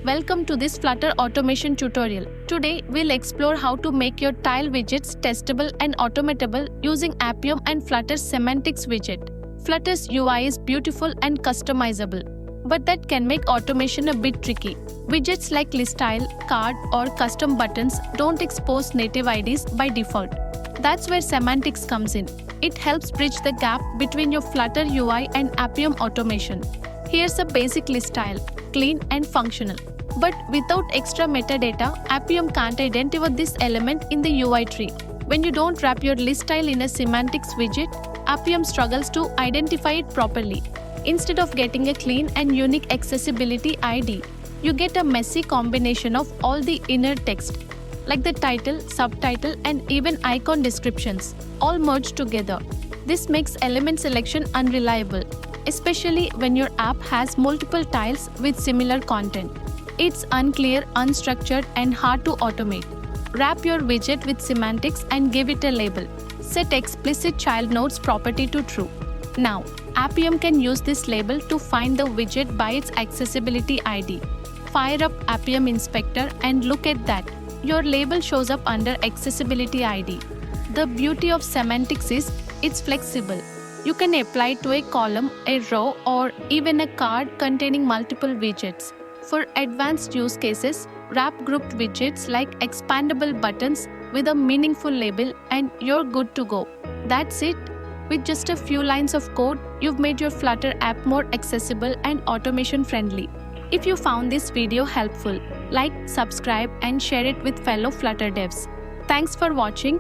welcome to this Flutter automation tutorial. Today, we'll explore how to make your tile widgets testable and automatable using Appium and Flutter's semantics widget. Flutter's UI is beautiful and customizable, but that can make automation a bit tricky. Widgets like ListTile, card, or custom buttons don't expose native IDs by default. That's where semantics comes in. It helps bridge the gap between your Flutter UI and Appium automation. Here's a basic ListTile, clean and functional. But without extra metadata, Appium can't identify this element in the UI tree. When you don't wrap your ListTile in a semantics widget, Appium struggles to identify it properly. Instead of getting a clean and unique accessibility ID, you get a messy combination of all the inner text, like the title, subtitle, and even icon descriptions, all merged together. This makes element selection unreliable, especially when your app has multiple tiles with similar content. It's unclear, unstructured, and hard to automate. Wrap your widget with semantics and give it a label. Set explicit child nodes property to true. Now, Appium can use this label to find the widget by its accessibility ID. Fire up Appium Inspector and look at that. Your label shows up under accessibility ID. The beauty of semantics is it's flexible. You can apply it to a column, a row, or even a card containing multiple widgets. For advanced use cases, wrap grouped widgets like expandable buttons with a meaningful label and you're good to go. That's it. With just a few lines of code, you've made your Flutter app more accessible and automation friendly. If you found this video helpful, like, subscribe, and share it with fellow Flutter devs. Thanks for watching.